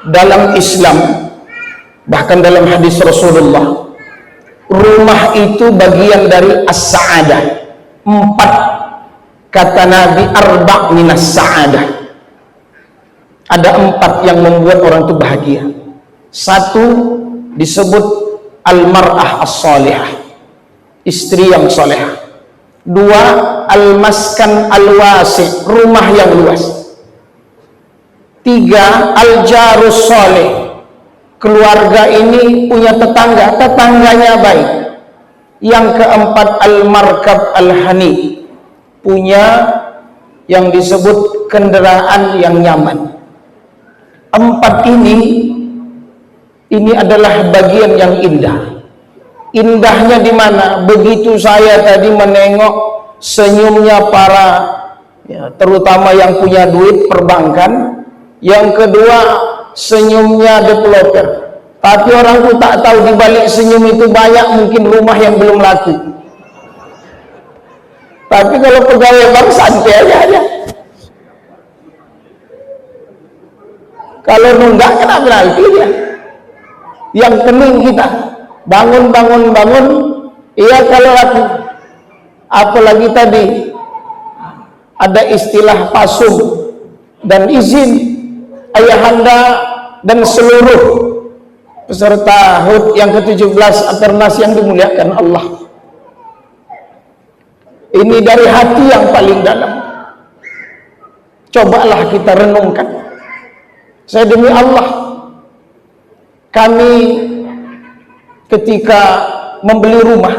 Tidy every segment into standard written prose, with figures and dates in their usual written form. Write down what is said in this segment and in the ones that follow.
dalam Islam, bahkan dalam hadis Rasulullah, rumah itu bagian dari as-sa'adah. 4 kata Nabi, arba' minas sa'adah. Ada 4 yang membuat orang itu bahagia. 1 disebut al-mar'ah as-salihah, istri yang salihah. 2 al-maskan al-wasi', rumah yang luas. 3 al-jarus salih, keluarga ini punya tetangga, tetangganya baik. Yang keempat al-markab al-hani, punya yang disebut kendaraan yang nyaman. 4 ini adalah bagian yang indah. Indahnya di mana? Begitu saya tadi menengok senyumnya para terutama yang punya duit perbankan, yang kedua senyumnya developer. Tapi orang tuh tak tahu di balik senyum itu banyak mungkin rumah yang belum laku. Tapi kalau pegawai bank santai aja. Kalau nunggak kena penalti dia. Yang kening kita bangun, iya kalau laku. Apalagi tadi ada istilah pasung dan izin ayahanda dan seluruh peserta HUT yang ke-17 Aternas yang dimuliakan Allah. Ini dari hati yang paling dalam. Cobalah kita renungkan. Saya demi Allah, kami ketika membeli rumah,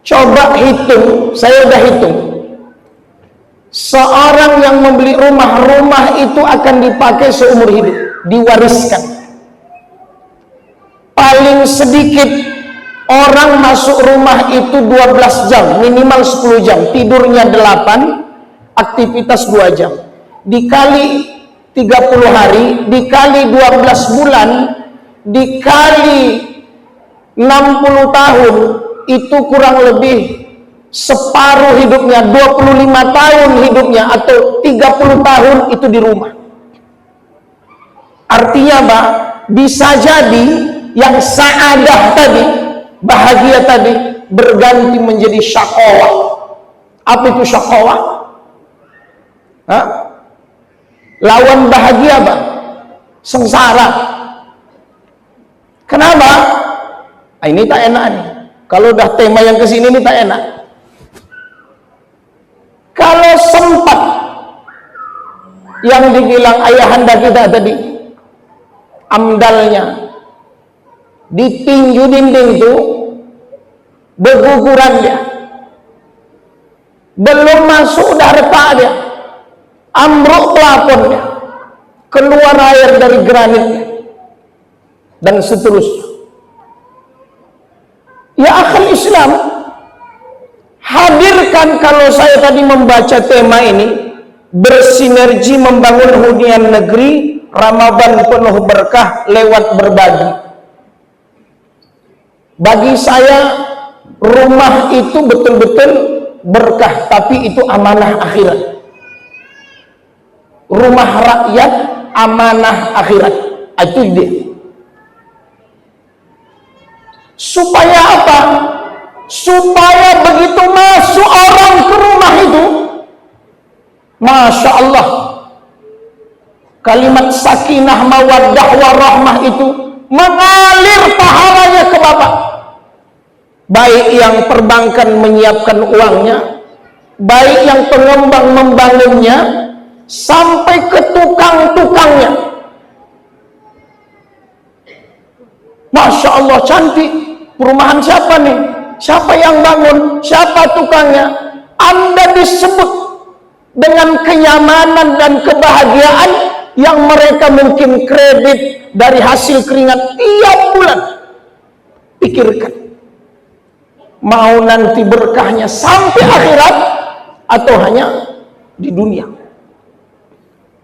coba hitung, saya udah hitung. Seorang yang membeli rumah itu akan dipakai seumur hidup, diwariskan. Paling sedikit orang masuk rumah itu 12 jam, minimal 10 jam, tidurnya 8, aktivitas 2 jam. Dikali 30 hari, dikali 12 bulan, dikali 60 tahun, itu kurang lebih separuh hidupnya, 25 tahun hidupnya, atau 30 tahun itu di rumah. Artinya apa? Bisa jadi yang sa'adah tadi, bahagia tadi, berganti menjadi syaqawah. Apa itu syaqawah? Lawan bahagia apa? Sengsara. Kenapa? Ini tak enak nih. Kalau udah tema yang kesini ini tak enak. Kalau sempat yang dibilang ayahanda kita tadi, amdalnya ditinju dinding itu berguguran dia, belum masuk udah retak dia, ambruk plafonnya, keluar air dari granitnya, dan seterusnya. Ya akal Islam, hadirkan kalau saya tadi membaca tema ini, bersinergi membangun hunian negeri, Ramadan penuh berkah lewat berbagi. Bagi saya, rumah itu betul-betul berkah, tapi itu amanah akhirat. Rumah rakyat, amanah akhirat. Itu dia. Supaya apa? Supaya begitu masuk orang ke rumah itu, Masya Allah, kalimat sakinah, mawaddah, warahmah itu mengalir pahalanya ke bapak. Baik yang perbankan menyiapkan uangnya, baik yang pengembang membangunnya, sampai ke tukang-tukangnya. Masya Allah, cantik. Perumahan siapa nih? Siapa yang bangun? Siapa tukangnya? Anda disebut dengan kenyamanan dan kebahagiaan yang mereka mungkin kredit dari hasil keringat tiap bulan. Pikirkan, mau nanti berkahnya sampai akhirat atau hanya di dunia?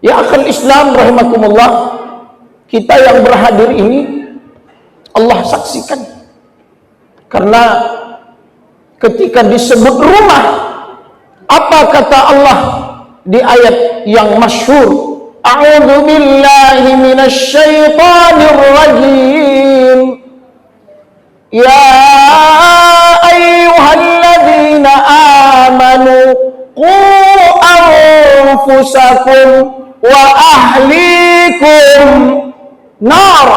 Ya akal Islam rahimakumullah, kita yang berhadir ini Allah saksikan. Karena ketika disebut rumah, apa kata Allah di ayat yang masyhur, A'udzu billahi minasy syaithanir rajim. Ya ayyuhalladzina amanu qu anfusakum wa ahlikum nar.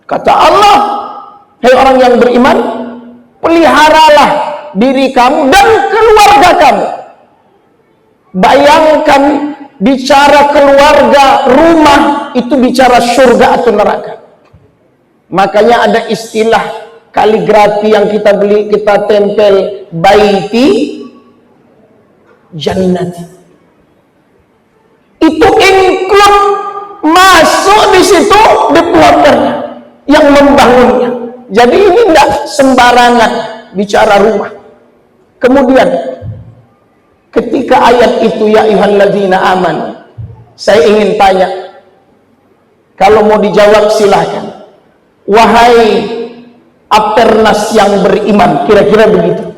Kata Allah, hai orang yang beriman, peliharalah diri kamu dan keluarga kamu. Bayangkan, bicara keluarga, rumah, itu bicara surga atau neraka. Makanya ada istilah kaligrafi yang kita beli, kita tempel, baiti jannati. Itu include, masuk di situ developernya yang membangunnya. Jadi ini tidak sembarangan bicara rumah. Kemudian ketika ayat itu, ya ayyuhalladzina amanu, saya ingin tanya, kalau mau dijawab silahkan. Wahai Apernas yang beriman, kira-kira begitu.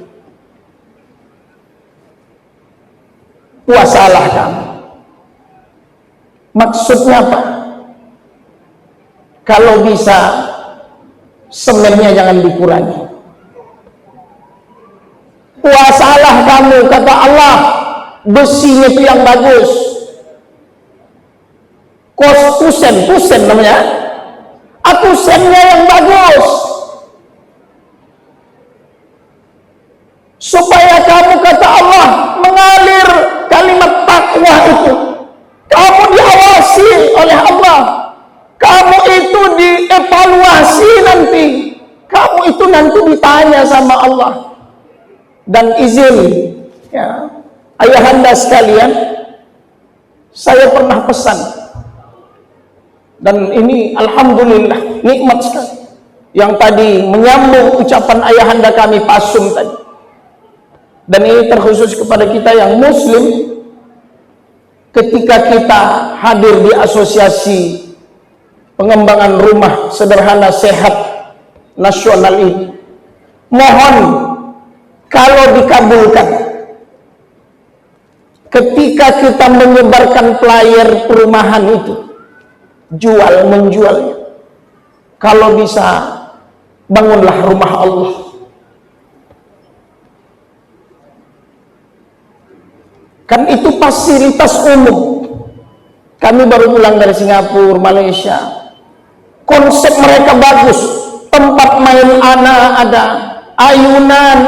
Puasalah kamu. Maksudnya apa? Kalau bisa, semennya jangan dikurangi. Puasalah kamu, kata Allah, besinya itu yang bagus. Kusen namanya. Akusennya yang bagus. Supaya kamu, kata Allah, mengalir kalimat takwa itu. Kamu diawasi oleh Allah. Kamu itu dievaluasi nanti. Kamu itu nanti ditanya sama Allah. Dan izin, ya, ayahanda sekalian, saya pernah pesan. Dan ini alhamdulillah nikmat sekali. Yang tadi menyambung ucapan ayahanda kami Pak Sum tadi. Dan ini terkhusus kepada kita yang muslim. Ketika kita hadir di asosiasi pengembangan rumah sederhana sehat nasional ini, mohon kalau dikabulkan, ketika kita menyebarkan flyer perumahan itu, menjualnya, kalau bisa bangunlah rumah Allah. Kan itu fasilitas umum. Kami baru pulang dari Singapura, Malaysia. Konsep mereka bagus. Tempat main anak ada, ayunan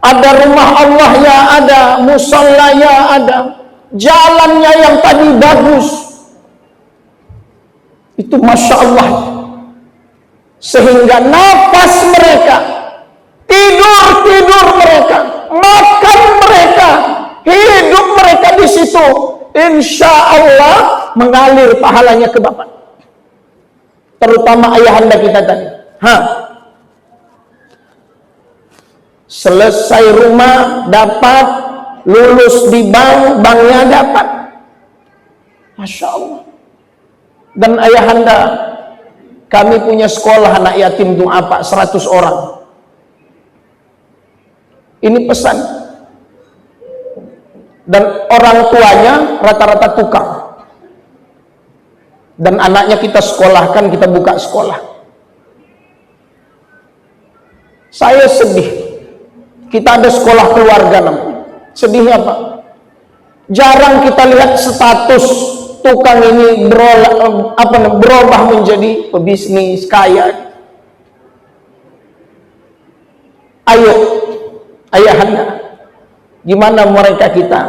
ada rumah Allah ya ada, musalla ya ada, jalannya yang tadi bagus. Itu Masya Allah. Sehingga nafas mereka, tidur mereka, makan mereka, hidup mereka di situ, insya Allah mengalir pahalanya ke Bapak. Terutama ayahanda kita tadi. Selesai rumah dapat, lulus di bank, banknya dapat. Masya Allah. Dan ayahanda, kami punya sekolah anak yatim du'afa 100 orang. Ini pesan. Dan orang tuanya rata-rata tukang. Dan anaknya kita sekolahkan, kita buka sekolah. Saya sedih. Kita ada sekolah keluarga namanya. Sedihnya apa? Jarang kita lihat status tukang ini berubah menjadi pebisnis kaya. Ayo, ayahanda, gimana mereka kita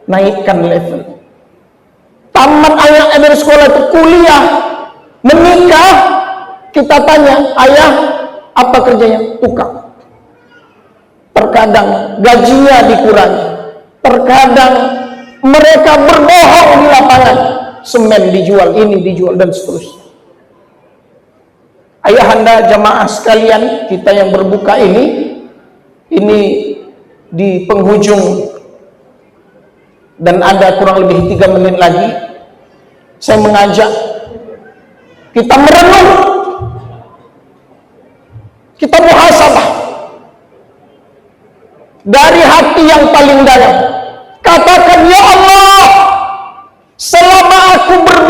naikkan level? Tamat ayah dari sekolah itu kuliah, menikah, kita tanya, ayah apa kerjanya? Tukang. Terkadang gajinya dikurangi, terkadang mereka berbohong di lapangan, semen dijual, ini dijual, dan seterusnya. Ayahanda jamaah sekalian, kita yang berbuka ini di penghujung dan ada kurang lebih 3 menit lagi, saya mengajak kita merenung, kita muhasabah dari hati yang paling dalam. Katakan, ya Allah,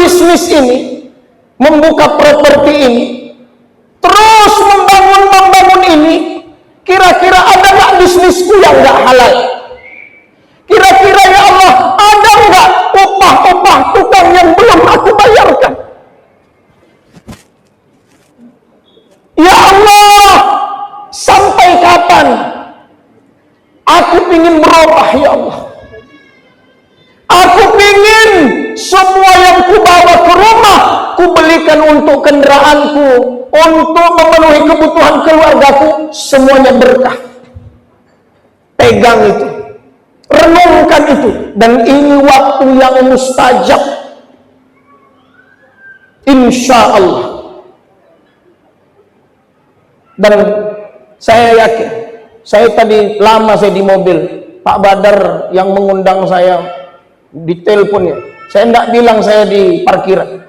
bisnis ini, membuka properti ini, terus membangun ini, kira-kira ada nggak bisnisku yang nggak halal? Kira-kira ya Allah, ada nggak upah-upah tukang yang belum aku bayarkan? Ya Allah, sampai kapan aku ingin merubah ya Allah? Aku ingin semua yang kubawa ke rumah, kubelikan untuk kendaraanku, untuk memenuhi kebutuhan keluargaku, semuanya berkah. Pegang itu, renungkan itu, dan ini waktu yang mustajab. Insya Allah. Dan saya yakin, saya tadi lama saya di mobil, Pak Badar yang mengundang saya di teleponnya, saya enggak bilang saya di parkiran.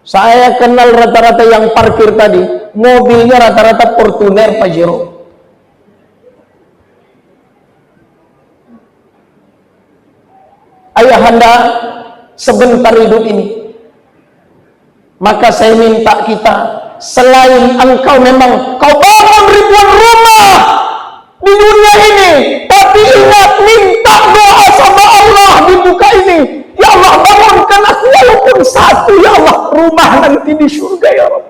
Saya kenal rata-rata yang parkir tadi, mobilnya rata-rata Fortuner, Pajero. Ayahanda sebentar hidup ini, maka saya minta kita, selain engkau memang kau bangun ribuan rumah di dunia ini, tapi ingat, minta doa sama Allah di muka ini. Ya Allah, bangunkan aku walaupun satu ya Allah, rumah nanti di surga ya Allah.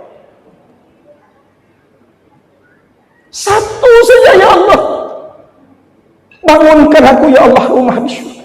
Satu saja ya Allah, bangunkan aku ya Allah, rumah di surga.